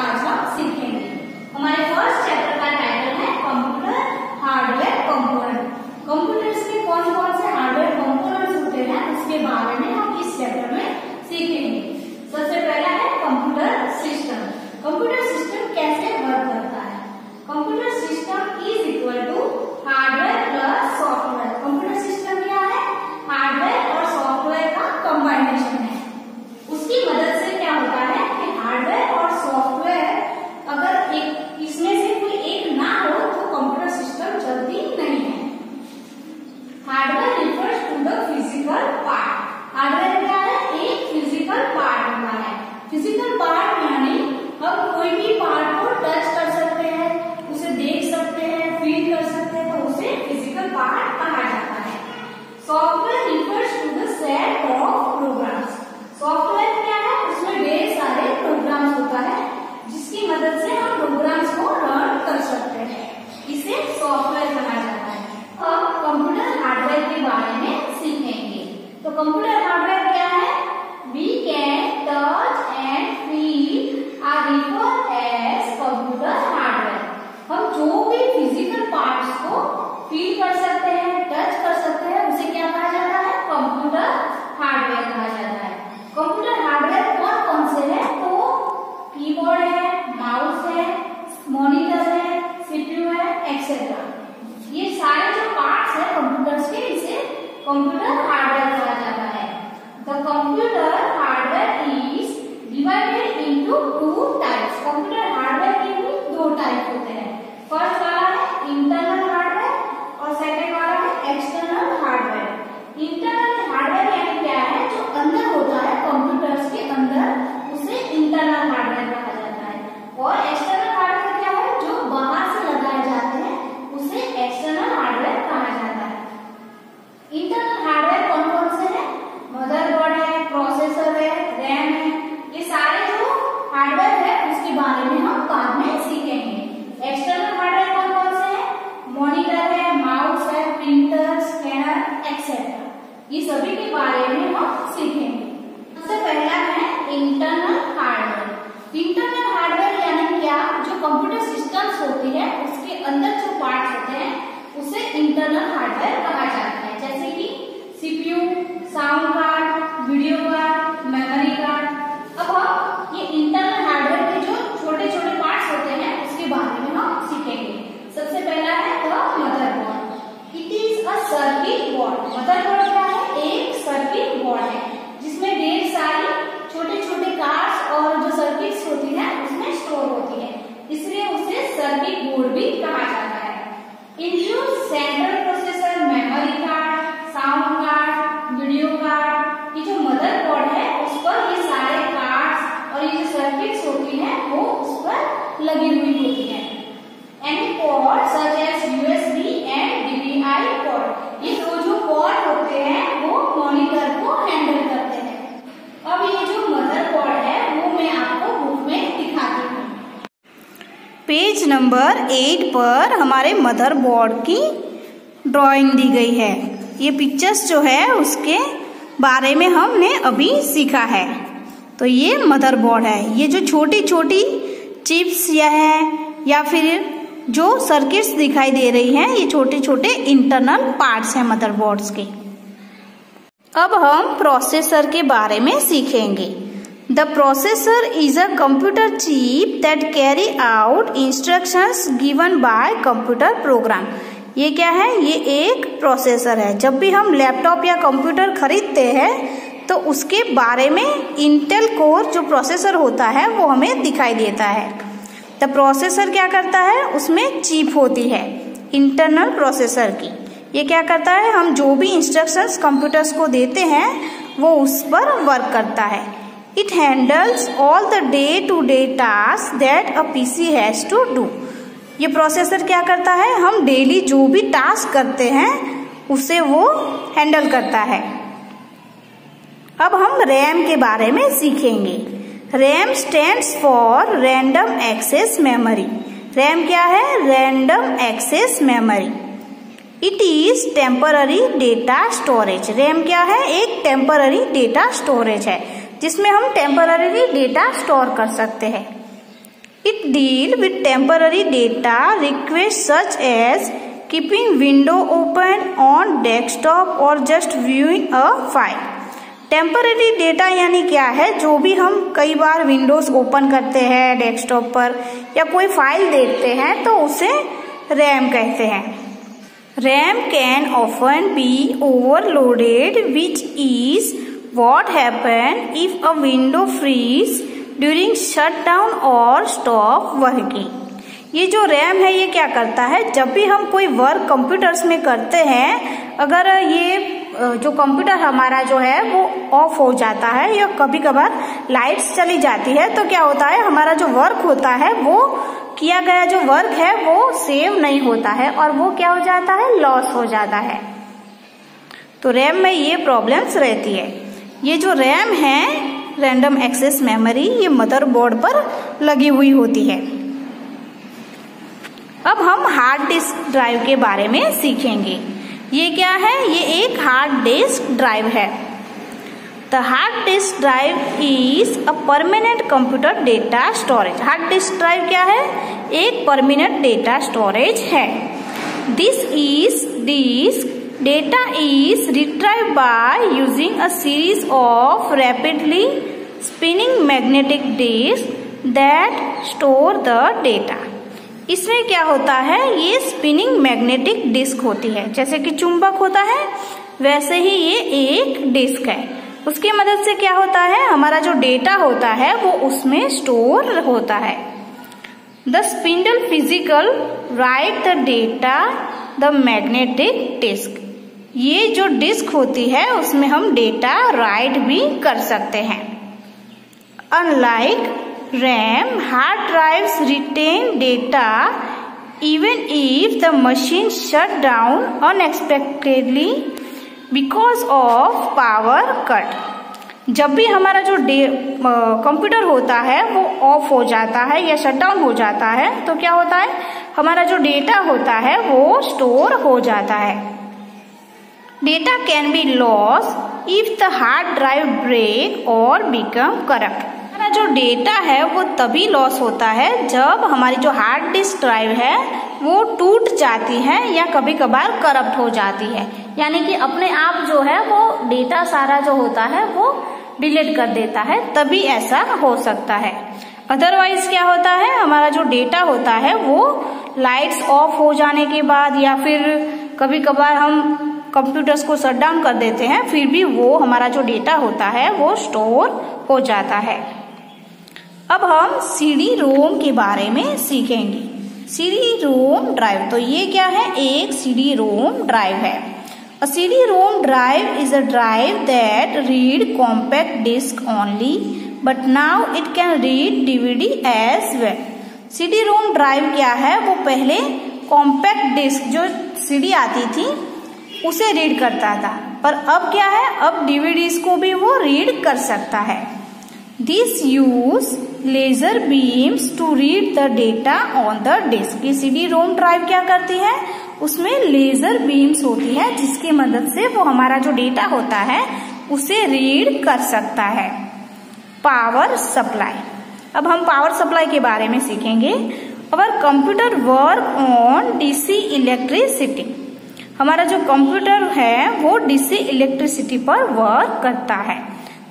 आज हम सीखेंगे। हमारे फर्स्ट चैप्टर का टाइटल है कंप्यूटर हार्डवेयर कंपोनेंट। कंप्यूटर्स में कौन कौन से हार्डवेयर कंपोनेंट्स होते हैं उसके बारे में हम इस चैप्टर में सीखेंगे। सबसे पहला है कंप्यूटर सिस्टम। कंप्यूटर सिस्टम कैसे वर्क करता है? Computer system is equal to hardware plus software. Computer system क्या है? हार्डवेयर और सॉफ्टवेयर का कॉम्बिनेशन है। उसकी मदद से क्या होता है कि हार्डवेयर और सॉफ्टवेयर अगर एक इसमें से कोई एक ना हो तो कंप्यूटर सिस्टम चलती नहीं है। Hardware refers to the physical part. Hardware क्या है? एक फिजिकल पार्ट होता है। फिजिकल पार्ट यानी हम कोई भी पार्ट को टच कर सकते हैं, उसे देख सकते हैं, फील कर सकते हैं, तो उसे फिजिकल पार्ट कहा जाता है। Software refers to the set of programs. Software क्या है? उसमें ढेर सारे प्रोग्राम्स होता है जिसकी मदद से हम प्रोग्राम्स को रन कर सकते हैं, इसे सॉफ्टवेयर कहा जाता है। अब कंप्यूटर हार्डवेयर के बारे में सीखेंगे। तो कंप्यूटर हार्डवेयर क्या है? We can touch and feel are refer as computer hardware. हम जो भी फिजिकल पार्ट्स को फील कर सकते हैं, टच कर सकते हैं, उसे क्या कहा जाता है? कंप्यूटर हार्डवेयर कहा जाता है। कंप्यूटर हार्डवेयर कौन कौन से है? तो कीबोर्ड है, माउस है, मॉनिटर है, सीपीयू है, एक्सेट्रा। ये सारे जो पार्ट्स है कंप्यूटर्स के, इसे कंप्यूटर हार्डवेयर कहा जाता है। The computer hardware is divided into two types. Computer hardware के भी दो टाइप होते हैं। फर्स्ट वाला है इंटरनल हार्डवेयर और सेकंड वाला है एक्सटर्नल हार्डवेयर। इंटरनल हार्डवेयर यानी क्या है? जो अंदर होता है कंप्यूटर्स के अंदर, उसे इंटरनल हार्डवेयर कहा जाता है। और एक्सटर्नल हार्डवेयर क्या है? जो बाहर से लगाए जाते हैं, उसे एक्सटर्नल हार्डवेयर कहा जाता है। इंटरनल हार्डवेयर कौन कौन से हैं? मदरबोर्ड है, प्रोसेसर है, रैम है। ये सारे जो हार्डवेयर है उसके बारे में हम बाद में सीखेंगे। एक्सटर्नल हार्डवेयर कौन कौन से हैं? मॉनिटर है, माउस है, प्रिंटर, स्कैनर, एक्सेट्रा। ये सभी के बारे में हम सीखेंगे। सबसे पहला है इंटरनल हार्डवेयर। इंटरनल हार्डवेयर यानी क्या? जो कंप्यूटर सिस्टम्स होती है उसके अंदर जो पार्ट्स होते हैं उसे इंटरनल हार्डवेयर कहा जाता है। जैसे कि CPU, sound card, video card, memory card. अब हम ये इंटरनल हार्डवेयर के जो छोटे छोटे पार्ट्स होते हैं उसके बारे में हम सीखेंगे। सबसे पहला है motherboard. It is a circuit board. Motherboard क्या है? एक सर्किट बोर्ड है जिसमें ढेर सारी छोटे छोटे कार्ड्स और जो सर्किट्स होती है उसमें स्टोर होती है, इसलिए उसे सर्किट बोर्ड भी कहा जाता है। Include central processor, memory card, sound card, video card. ये जो मदरबोर्ड है उस पर ये सारे कार्ड्स और ये जो सर्किट्स होती हैं वो उस पर लगी हुई होती है। Any port such as USB and DVI port. ये दो जो पोर्ट होते हैं वो मॉनिटर को हैंडल करते हैं। अब ये जो मदरबोर्ड है वो मैं आपको बुक में दिखाती हूँ। पेज नंबर 8 पर हमारे मदरबोर्ड की ड्राइंग दी गई है। ये पिक्चर्स जो है उसके बारे में हमने अभी सीखा है। तो ये मदरबोर्ड है। ये जो छोटी छोटी चिप्स या फिर जो सर्किट्स दिखाई दे रही हैं, ये छोटे छोटे इंटरनल पार्ट्स हैं मदरबोर्ड्स के। अब हम प्रोसेसर के बारे में सीखेंगे। The processor is a computer chip that carry out instructions given by computer program. ये क्या है? ये एक प्रोसेसर है। जब भी हम लैपटॉप या कंप्यूटर खरीदते हैं तो उसके बारे में इंटेल कोर जो प्रोसेसर होता है वो हमें दिखाई देता है। द प्रोसेसर क्या करता है? उसमें चिप होती है इंटरनल प्रोसेसर की। ये क्या करता है? हम जो भी इंस्ट्रक्शंस कंप्यूटर्स को देते हैं वो उस पर वर्क करता है। It handles all the day to day task that a PC has to do. ये प्रोसेसर क्या करता है? हम डेली जो भी टास्क करते हैं उसे वो हैंडल करता है। अब हम रैम के बारे में सीखेंगे। RAM stands for random access memory. RAM क्या है? Random access memory. It is temporary data storage. RAM क्या है? एक टेम्पररी डेटा स्टोरेज है जिसमें हम टेम्पररी डेटा स्टोर कर सकते हैं। It deals with temporary data requests such as keeping window open on desktop or just viewing a file. Temporary data यानी क्या है, जो भी हम कई बार विंडोज ओपन करते हैं डेस्कटॉप पर या कोई फाइल देखते हैं तो उसे रैम कहते हैं. RAM can often be overloaded which is what happen if a window freeze during shutdown और स्टॉप वर्किंग. ये जो रैम है ये क्या करता है, जब भी हम कोई वर्क कंप्यूटर्स में करते हैं, अगर ये जो कंप्यूटर हमारा जो है वो ऑफ हो जाता है या कभी कभार लाइट्स चली जाती है तो क्या होता है, हमारा जो वर्क होता है वो किया गया जो वर्क है वो सेव नहीं होता है और वो क्या हो जाता है, लॉस हो जाता है. तो रैम में ये प्रॉब्लम्स रहती है. ये जो रैम है रैंडम एक्सेस मेमोरी, ये मदरबोर्ड पर लगी हुई होती है. अब हम हार्ड डिस्क ड्राइव के बारे में सीखेंगे. ये क्या है, ये एक हार्ड डिस्क ड्राइव है. The hard disk drive is a permanent computer data storage. Hard disk drive क्या है, एक परमानेंट डेटा स्टोरेज है. This data is retrieved by using a series of rapidly spinning magnetic disks that store the data. इसमें क्या होता है, ये spinning magnetic disk होती है. जैसे कि चुंबक होता है वैसे ही ये एक डिस्क है. उसकी मदद से क्या होता है, हमारा जो डेटा होता है वो उसमें स्टोर होता है. The spindle physical right the data the magnetic disk. ये जो डिस्क होती है उसमें हम डेटा राइट भी कर सकते हैं. Unlike RAM, hard drives retain data even if the machine shut down unexpectedly because of power cut. जब भी हमारा जो कंप्यूटर होता है वो ऑफ हो जाता है या शट डाउन हो जाता है तो क्या होता है, हमारा जो डेटा होता है वो स्टोर हो जाता है. Data can be lost if the hard drive break or become corrupt. हमारा जो डेटा है वो तभी लॉस होता है जब हमारी जो हार्ड डिस्क ड्राइव है वो टूट जाती है या कभी कभार करप्ट हो जाती है. यानी कि अपने आप जो है वो डेटा सारा जो होता है वो डिलीट कर देता है, तभी ऐसा हो सकता है. अदरवाइज क्या होता है, हमारा जो डेटा होता है वो लाइट्स ऑफ हो जाने के बाद या फिर कभी कभार हम कंप्यूटर्स को शट डाउन कर देते हैं, फिर भी वो हमारा जो डेटा होता है वो स्टोर हो जाता है. अब हम सीडी रोम के बारे में सीखेंगे. सीडी रोम ड्राइव, तो ये क्या है, एक सीडी रोम ड्राइव है. A CD ROM drive is a drive that read compact disc only but now it can read DVD as well. CD ROM drive क्या है, वो पहले कॉम्पैक्ट डिस्क जो सीडी आती थी उसे रीड करता था, पर अब क्या है, अब डीवीडीज को भी वो रीड कर सकता है. This use laser beams to read the data on the disk. ये सीडी रोम ड्राइव क्या करती है, उसमें लेजर बीम्स होती है जिसकी मदद से वो हमारा जो डेटा होता है उसे रीड कर सकता है. Power supply. अब हम पावर सप्लाई के बारे में सीखेंगे. Our computer work on DC electricity. हमारा जो कंप्यूटर है वो डीसी इलेक्ट्रिसिटी पर वर्क करता है.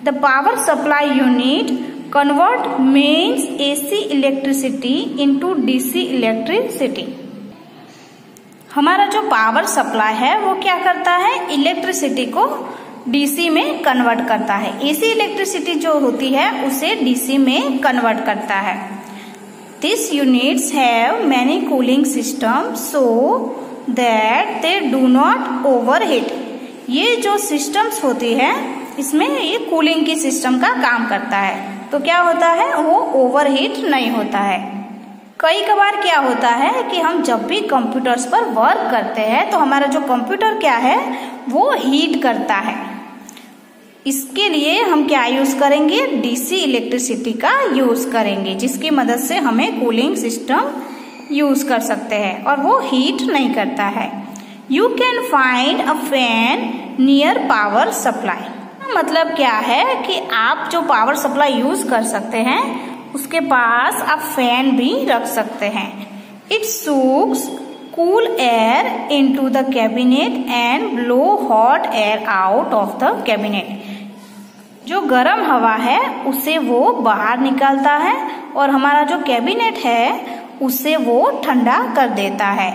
The power supply unit convert mains AC electricity into DC electricity. हमारा जो पावर सप्लाई है वो क्या करता है, इलेक्ट्रिसिटी को डीसी में कन्वर्ट करता है. एसी इलेक्ट्रिसिटी जो होती है उसे डीसी में कन्वर्ट करता है. This units have many cooling system so that they do not overheat. ये जो सिस्टम्स होती है इसमें ये कूलिंग की सिस्टम का काम करता है, तो क्या होता है, वो ओवरहीट नहीं होता है. कई कबार क्या होता है कि हम जब भी कंप्यूटर्स पर वर्क करते हैं तो हमारा जो कंप्यूटर क्या है वो हीट करता है. इसके लिए हम क्या यूज करेंगे, डीसी इलेक्ट्रिसिटी का यूज करेंगे, जिसकी मदद से हमें कूलिंग सिस्टम यूज कर सकते हैं और वो हीट नहीं करता है. You can find a fan near power supply. मतलब क्या है कि आप जो पावर सप्लाई यूज कर सकते हैं उसके पास आप फैन भी रख सकते हैं। It sucks cool air into the cabinet and blow hot air out of the cabinet। जो गर्म हवा है उसे वो बाहर निकालता है और हमारा जो कैबिनेट है उसे वो ठंडा कर देता है।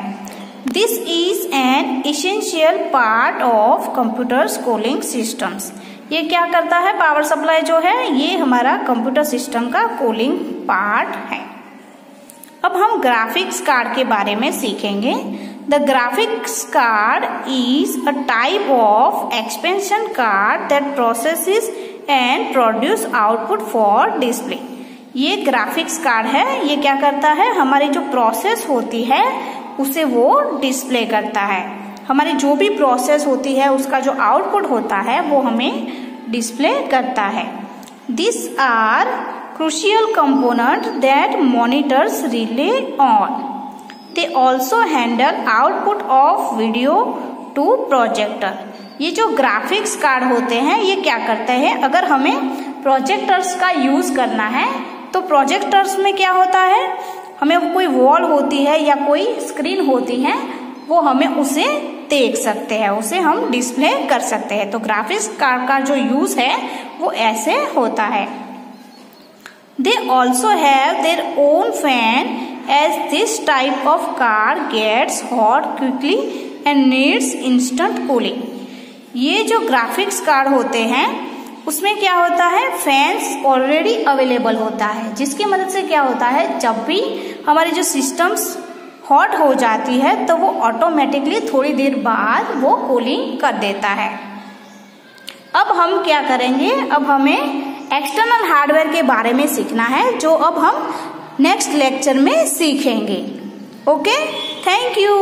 This is an essential part of computers cooling systems. ये क्या करता है, पावर सप्लाई जो है ये हमारा कंप्यूटर सिस्टम का कूलिंग पार्ट है। अब हम ग्राफिक्स कार्ड के बारे में सीखेंगे। The graphics card is a type of expansion card that processes and produce output for display. ये ग्राफिक्स कार्ड है, ये क्या करता है, हमारी जो प्रोसेस होती है उसे वो डिस्प्ले करता है। हमारी जो भी प्रोसेस होती है उसका जो आउटपुट होता है वो हमें डिस्प्ले करता है। This are crucial component that monitors rely on. They also handle output of video to projector. ये जो ग्राफिक्स कार्ड होते हैं ये क्या करते हैं, अगर हमें प्रोजेक्टर्स का यूज करना है तो प्रोजेक्टर्स में क्या होता है, हमें कोई वॉल होती है या कोई स्क्रीन होती है वो हमें उसे देख सकते हैं, उसे हम डिस्प्ले कर सकते हैं। तो ग्राफिक्स कार्ड का जो यूज है वो ऐसे होता है। They also have their own fan as this type of car gets hot quickly and needs instant cooling. ये जो ग्राफिक्स कार्ड होते हैं उसमें क्या होता है, फैंस ऑलरेडी अवेलेबल होता है, जिसकी मदद से क्या होता है, जब भी हमारी जो सिस्टम्स हॉट हो जाती है तो वो ऑटोमेटिकली थोड़ी देर बाद वो कूलिंग कर देता है। अब हम क्या करेंगे, अब हमें एक्सटर्नल हार्डवेयर के बारे में सीखना है जो अब हम नेक्स्ट लेक्चर में सीखेंगे। Okay, thank you.